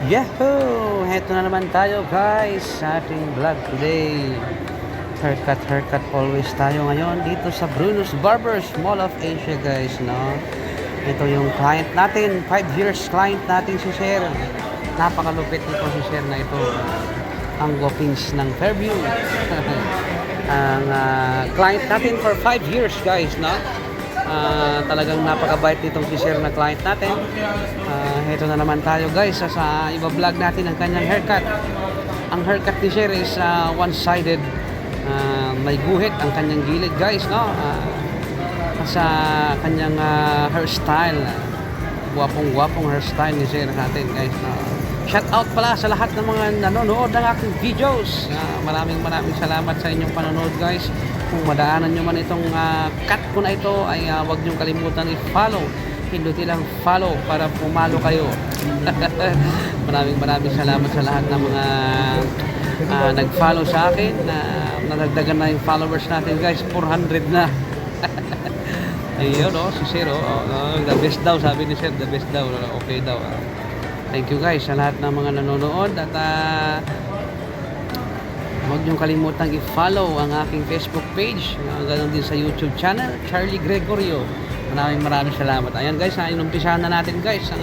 Yahoo! Heto na naman tayo guys sa ating vlog today. Haircut always tayo ngayon dito sa Bruno's Barbers Mall of Asia guys, no? Ito yung client natin, 5 years client natin si Sir. Napakalupit nito si Sir na ito. Ang Gopins ng Fairview. Ang client natin for 5 years guys, no? Talagang napakabait nitong si Sir na client natin. Heto na naman tayo guys sa iba-vlog natin ang kanyang haircut. Ang haircut ni Sir is one-sided. May guhit ang kanyang gilid guys, no? Sa kanyang hairstyle. Guwapong hairstyle ni Sir natin guys, no? Shout out pala sa lahat ng mga nanonood ng aking videos. Maraming salamat sa inyong panonood guys. Kung madaanan nyo man itong cut ko na ito ay huwag nyo kalimutan i-follow. Pindutin lang follow para pumalo kayo. maraming salamat sa lahat ng mga nag-follow sa akin. Nadagdagan na yung followers natin guys, 400 na. Ayun, si Sir, the best daw, sabi ni Sir, the best daw, okay daw. Thank you guys sa lahat ng mga nanonood at huwag niyong kalimutang i-follow ang aking Facebook page, ganoon din sa YouTube channel, Charlie Gregorio. Maraming salamat. Ayan guys, inumpisahan na natin guys ang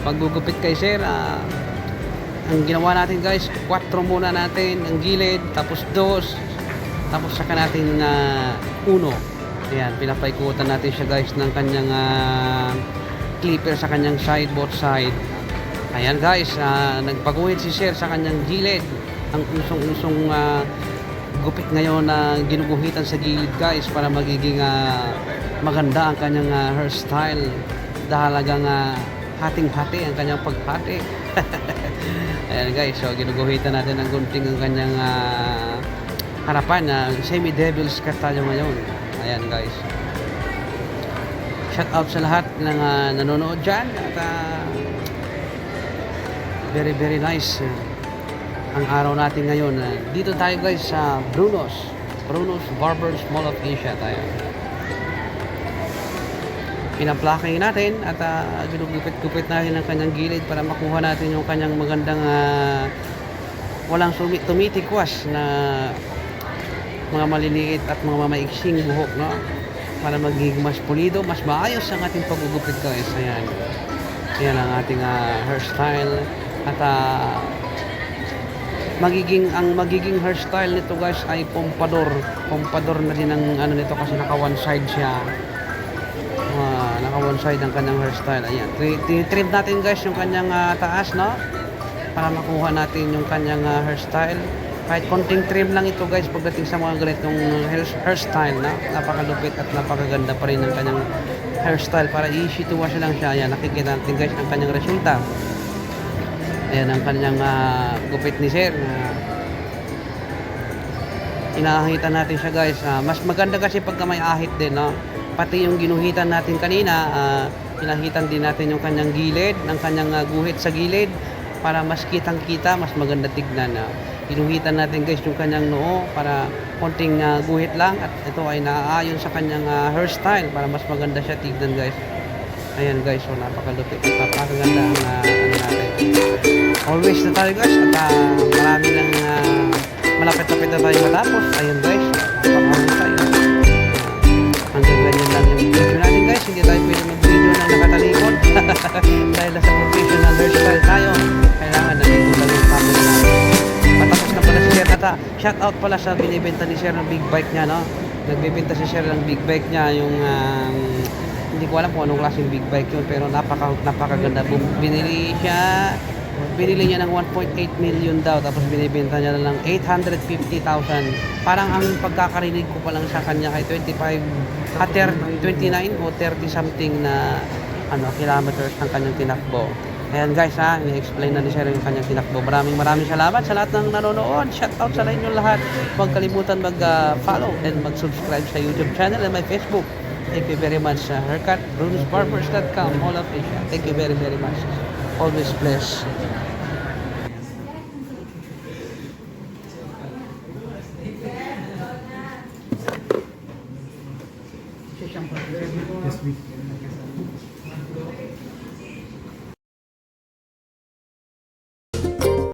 paggugupit kay Sir. Ang ginawa natin guys, 4 muna natin ang gilid, tapos 2, tapos saka natin 1. Ayan, pinapaikutan natin siya guys ng kanyang clipper sa kanyang side, both side. Ayan guys, nagpaguhit si Sir sa kanyang gilid. Ang usong gupit ngayon na ginuguhitan sa gilid guys para magiging maganda ang kanyang hairstyle. Dahalagang hating-hati ang kanyang paghati. Ayan guys, so ginuguhitan natin ng gunting ang kanyang harapan. Semi-devil's cut tayo ngayon. Ayan guys. Shout out sa lahat ng nanonood dyan at very nice ang araw natin ngayon. Dito tayo guys sa Bruno's Barbers Mall of Asia tayo. Pinaplakay natin at ginugupit natin ang kanyang gilid para makuha natin yung kanyang magandang walang tumitikwas na mga maliliit at mga maiksing buhok, no? Para magiging mas pulido, mas maayos ang ating paggugupit guys. Ayan ang ating hairstyle at magiging hairstyle nito guys ay pompador na din ang nito kasi naka one side siya. Naka one side ang kanyang hairstyle. Ayan, trim natin guys yung kanyang taas, no? Para makuha natin yung kanyang hairstyle. Kahit konting trim lang ito guys pagdating sa mga ganitong hairstyle, na napakalupit at napakaganda pa rin ang kanyang hairstyle. Para easy to wash lang siya. Ayan, nakikita natin guys ang kanyang resulta. Ayan ang kanyang gupit ni Sir. Inaahitan natin siya guys. Mas maganda kasi pagka may ahit din, no? Pati yung ginuhitan natin kanina, inahitan din natin yung kanyang gilid, ng kanyang guhit sa gilid para mas kitang-kita, mas maganda tignan. Ginuhitan natin guys yung kanyang noo para konting guhit lang at ito ay naaayon sa kanyang hairstyle para mas maganda siya tignan guys. Ayan guys, so napakalupit at napakaganda ang natin. Always na tayo guys at marami ng malapit-lapit na tayo matapos. Ayun guys, napakahusay. Hanggang ganyan lang yung video natin guys. Hindi tayo pwede mag-video na nakatalikod. Dahil nasa professional hairstyle tayo, kailangan nandito lang yung camera natin. Patapos na pala si Sir at shout out pala sa binibenta ni Sir ng big bike niya, no? Nagbibenta si Sir ng big bike niya, yung hindi ko alam kung anong klaseng big bike yun, pero napakaganda. Binili niya ng 1.8 million daw, tapos binibenta niya na lang 850,000. Parang ang pagkakarinig ko pa lang sa kanya ay 29 o 30 something na kilometers ng kanyang tinakbo. Ayan guys, ini-explain na ni Sir yung kanyang tinakbo. Maraming salamat sa lahat ng nanonood. Shout out sa inyo lahat. Huwag kalimutan mag-follow and mag-subscribe sa YouTube channel and my Facebook. Thank you very much. Haircut, Bruno'sBarbers.com, Mall of Asia. Thank you very much. Always blessed.